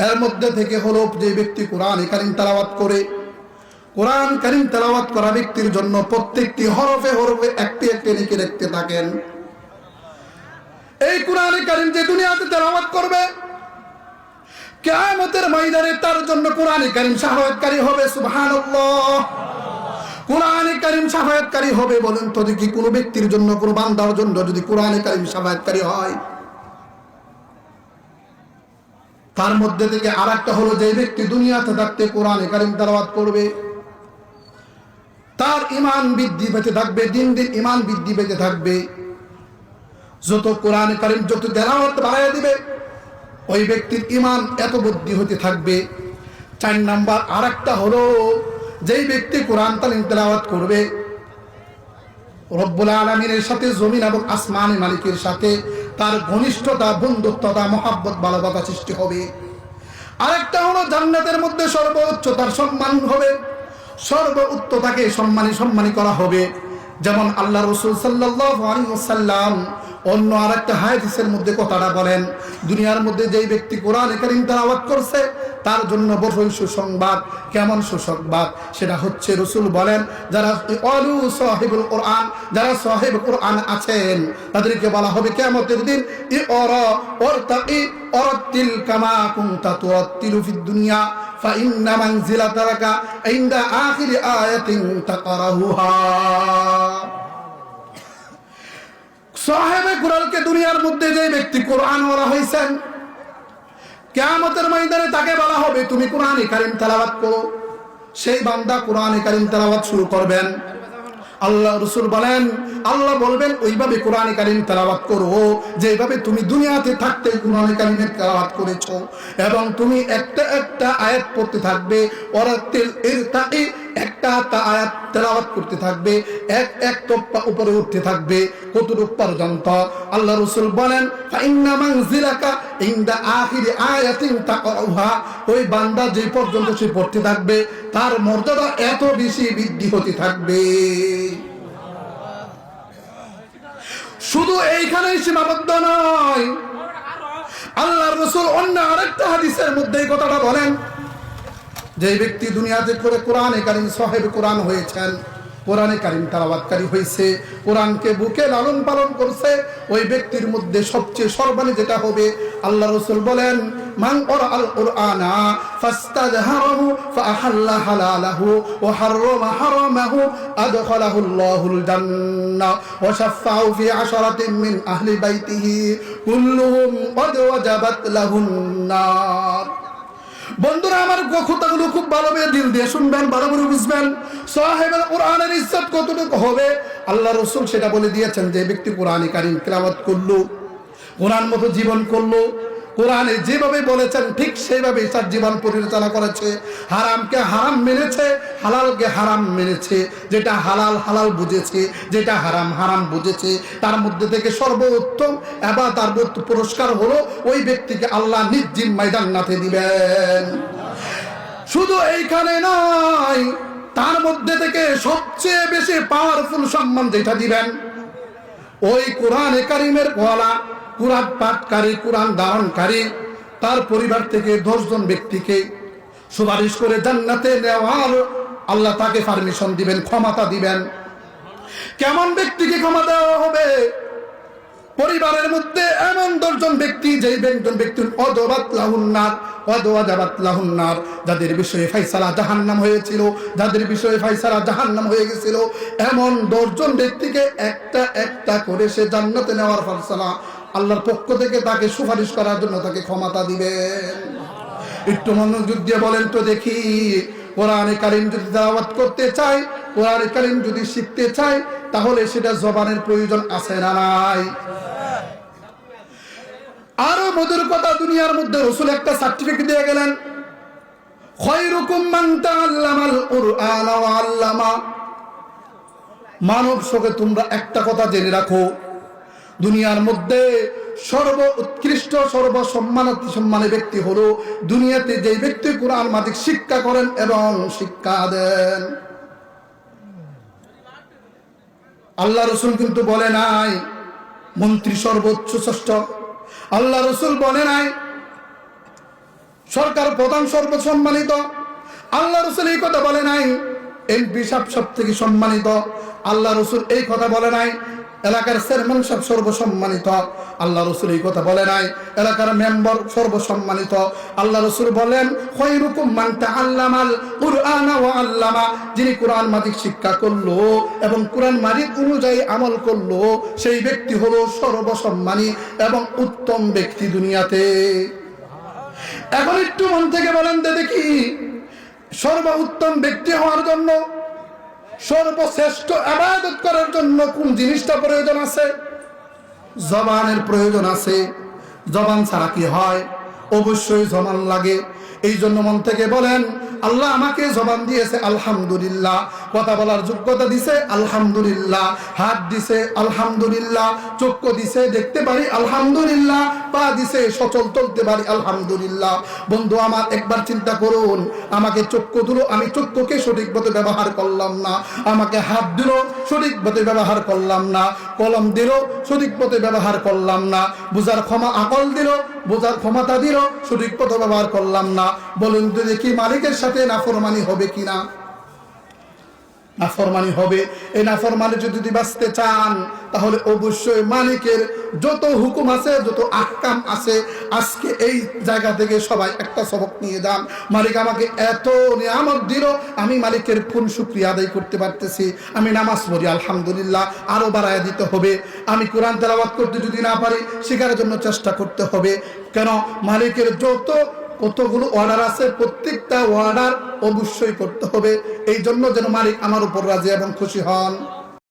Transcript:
এর মধ্যে থেকে হলো যে ব্যক্তি কোরআন কারীম তেলাওয়াত করে, কোরআন কারীম তেলাওয়াত করা ব্যক্তির জন্য প্রত্যেকটি হরফে হরফে একটি একটি নেকি লিখতে থাকেন। এই কোরআন কারীম যে দুনিয়াতে তেলাওয়াত করবে, কিয়ামতের ময়দানে তার জন্য কোরআন কারীম শাফাআতকারী হবে। সুবহানাল্লাহ। কোরআন কারীম শাফাআতকারী হবে। বলেন তো দেখি, কোন ব্যক্তির জন্য, কোন বান্দার জন্য যদি কোরআন কারীম শাফাআতকারী হয়, তার মধ্যে থেকে আরেকটা হলো যে ব্যক্তি দুনিয়াতে থাকতে কোরআন কারীম তেলাওয়াত করবে, তার ঈমান বৃদ্ধি পেতে থাকবে, দিন দিন ঈমান বৃদ্ধি পেতে থাকবে। যত কোরআন কারীম যত তেলাওয়াত বাড়ায় দিবে, ওই ব্যক্তির ঈমান এত বৃদ্ধি হতে থাকবে। 4 নাম্বার আরেকটা হলো, যেই ব্যক্তি কোরআন কারীম তেলাওয়াত করবে, রব্বুল আলামিনের সাথে, জমিন এবং আসমানের মালিকের সাথে তার ঘনিষ্ঠতা, বন্ধুত্বতা, মহব্বত, ভালোবাসা সৃষ্টি হবে। আরেকটা হলো জান্নাতের মধ্যে সর্বোচ্চ তার সম্মান হবে, সর্বোচ্চ তাকে সম্মানী করা হবে। যেমন আল্লাহ রাসূল সাল্লাল্লাহু আলাইহি ওয়াসাল্লাম অন্য আরেকটা হাদিসের মধ্যে কথাটা বলেন, দুনিয়ার মধ্যে যেই ব্যক্তি কোরআন কারীম তেলাওয়াত করছে তার জন্য বড় সুসংবাদ। কেমন সুসংবাদ? সেটা হচ্ছে রাসূল বলেন, যারা অলু সাহিবুল কোরআন, যারা সাহিব কোরআন আছেন, তাদেরকে বলা হবে কিয়ামতের দিন, ইকরা ওয়ারতাকি ওয়ারাতিল কামা কুনতা তুরাতিলু ফিদ দুনিয়া ফাইন্না মানজিলাতাকা ইনদা আখিরি আয়াতিন তাকরাহুহা। সাহেবে কোরআনকে দুনিয়ার মধ্যে যে ব্যক্তি কোরআন ওয়ালা হয়েছেন, কিয়ামতের ময়দানে তাকে বলা হবে তুমি কোরআন কারীম তেলাওয়াত করো। সেই বান্দা কোরআন কারীম তেলাওয়াত শুরু করবেন। আল্লাহ রাসূল বলেন, আল্লাহ বলবেন ওইভাবে কোরআন কারীম তেলাওয়াত করো যেভাবে তুমি দুনিয়াতে থাকতে কোরআন কারীমের তেলাওয়াত করেছো, এবং তুমি একটা একটা আয়াত পড়তে থাকবে। ওয়ারাতিল ইরতাকি, একটা আয়াত তেলাওয়াত করতে থাকবে, এক এক তপ্পা উপরে উঠতে থাকবে। কতটুকু পর্যন্ত? আল্লাহ রাসূল বলেন, ফাইন্না মানজিলাকা ইনদা আখিরি আয়াতিন তাকরাউহা। ওই বান্দা যে পর্যন্ত সে পড়তে থাকবে, তার মর্যাদা এত বেশি বৃদ্ধি হতে থাকবে। শুধু এইখানেই সীমাবদ্ধ নয়, আল্লাহ রাসূল অন্য আরেকটা হাদিসের মধ্যে এই কথাটা বলেন, যে ব্যক্তি দুনিয়াতে করে কোরআন কারীম সাহেব কোরআন হয়েছেন, কোরআন কারীম তেলাওয়াতকারী হয়েছে, কোরআনকে বুকে লালন পালন করছে, ওই ব্যক্তির মধ্যে সবচেয়ে সম্মানী যেটা হবে, আল্লাহ রাসূল বলেন, মান ক্বারাআল কুরআনা ফাস্তাযহারাহু ফাআহাল্লা হালালাহু ওয়া হাররামা হারামাহু আদখালাহুল্লাহুল জান্নাহ ওয়া শাফা'উ ফি 'আশরাতিন মিন আহলি বাইতিহি কুল্লুহুম ক্বাদ ওয়াজাবাত লাহুন নার। বন্ধুরা আমার, কথাগুলো খুব ভালোভাবে দিল দিয়ে শুনবেন, ভালোভাবে বুঝবেন। সাহেবের কোরআনের ইজ্জত কতটুকু হবে আল্লাহ রাসূল সেটা বলে দিয়েছেন। যে ব্যক্তি কোরআন কারীম তেলাওয়াত করলো, কোরআন মতো জীবন করলো, কোরআনে যেভাবে বলেছেন ঠিক সেইভাবে তার জীবন পরিচালনা করেছে, হারামকে হারাম মেনেছে, হালালকে হারাম মেনেছে, যেটা হালাল হালাল বুঝেছে, যেটা হারাম হারাম বুঝেছে, তার মধ্যে থেকে সর্বোত্তম এবার তার পুরস্কার হলো ওই ব্যক্তিকে আল্লাহ নিজ জিম্মায় জান্নাতে দিবেন। শুধু এইখানে নয়, তার মধ্যে থেকে সবচেয়ে বেশি পাওয়ারফুল সম্মান যেটা দিবেন, ওই কোরআন কারীমের ওয়ালা, কোরআন পাঠকারী, কোরআন ধারণকারী, তার পরিবার থেকে 10 জন ব্যক্তিকে সুপারিশ করে জান্নাতে নেওয়ার আল্লাহ তাকে পারমিশন দিবেন, ক্ষমতা দিবেন। কেমন ব্যক্তিকে ক্ষমা দেওয়া হবে? পরিবারের মধ্যে এমন 10 জন ব্যক্তি, যেই 10 জন ব্যক্তি ওয়াজাবাত লাহুন নার, যাদের বিষয়ে ফায়সালা জাহান্নাম হয়েছিল, যাদের বিষয়ে ফায়সালা জাহান্নাম হয়ে গেছিল, এমন 10 জন ব্যক্তিকে একটা একটা করে সে জান্নাতে নেওয়ার ফায়সালা আল্লাহর পক্ষ থেকে তাকে সুপারিশ করার জন্য তাকে ক্ষমতা দিবেন। একটু মনোযোগ দিয়ে বলেন তো দেখি, কোরআন কারীম যদি তেলাওয়াত করতে চাই, কোরআন কারীম যদি শিখতে চাই, তাহলে সেটা জবানের প্রয়োজন আছে না নাই? আরো মধুর কথা, দুনিয়ার মধ্যে রাসূল একটা সার্টিফিকেট দিয়ে গেলেন, খায়রুকুম মান তাআল্লামাল কুরআন ওয়া আল্লামা। মানব শোকে তোমরা একটা কথা জেনে রাখো, দুনিয়ার মধ্যে সর্বোৎকৃষ্ট সর্বসম্মানী ব্যক্তি হলো দুনিয়াতে যে ব্যক্তি কোরআন মাজিক শিক্ষা করেন এবং শিক্ষা দেন। আল্লাহ রাসূল কিন্তু বলে নাই মন্ত্রী সর্বোচ্চ শ্রেষ্ঠ, আল্লাহ রাসূল বলে নাই সরকার প্রধান সর্বসম্মানিত, আল্লাহ রসুল এই কথা বলে নাই এমপি সাহেব সব থেকে সম্মানিত, আল্লাহ রসুল এই কথা বলে নাই এলাকার চেয়ারম্যান সাহেব সর্বসম্মানিত, আল্লাহ রসুল এই কথা বলে নাই এলাকার মেম্বার সর্বসম্মানিত। আল্লাহ রসুল বলেন খায়রুকুম মান তাআল্লামাল কুরআনা ওয়া আল্লামা, যিনি কোরআন মাজিক শিক্ষা করলো এবং কোরআন মাজিক অনুযায়ী আমল করলো সেই ব্যক্তি হলো সর্বসম্মানী এবং উত্তম ব্যক্তি দুনিয়াতে। এখন একটু মন থেকে বলেন তো দেখি, সর্বোত্তম ব্যক্তি হওয়ার জন্য, সর্বশ্রেষ্ঠ ইবাদত করার জন্য কোন জিনিসটা প্রয়োজন আছে? জবানের প্রয়োজন আছে। জবান ছাড়া কি হয়? অবশ্যই জবান লাগে। এই জন্য মন থেকে বলেন আল্লাহ আমাকে জবান দিয়েছে আলহামদুলিল্লাহ, কথা বলার যোগ্যতা দিছে আলহামদুলিল্লাহ, হাত দিছে আলহামদুলিল্লাহ, চক্ষু দিছে দেখতে পারি আলহামদুলিল্লাহ, পা দিছে সচল চলতে পারি আলহামদুলিল্লাহ। বন্ধু আমার একবার চিন্তা করুন, আমাকে চক্ষু দিল, আমি চক্ষুকে সঠিকভাবে ব্যবহার করলাম না, আমাকে হাত দিল সঠিকভাবে ব্যবহার করলাম না, কলম দিল সঠিকভাবে ব্যবহার করলাম না, বুঝার আকল দিল, বোঝার ক্ষমতা দিল, সঠিক পথ ব্যবহার করলাম না। বলুন তো দেখি মালিকের সাথে নাফরমানি হবে কিনা? নাফরমানি হবে। এই নাফরমানি যদি বাঁচতে চান তাহলে অবশ্যই মালিকের যত হুকুম আছে, যত আহকাম আছে, আজকে এই জায়গা থেকে সবাই একটা সবক নিয়ে যান। মালিক আমাকে এত নিয়ামত দিল, আমি মালিকের কোন শুকরিয়া আদায় করতে পারতেছি? আমি নামাজ পড়ি আলহামদুলিল্লাহ, আরো বাড়ায় দিতে হবে। আমি কোরআন তেলাওয়াত করতে যদি না পারি শেখার জন্য চেষ্টা করতে হবে। কেন? মালিকের কতগুলো অর্ডার আছে, প্রত্যেকটা অর্ডার অবশ্যই করতে হবে, এই জন্য যেন মালিক আমার উপর রাজি এবং খুশি হন।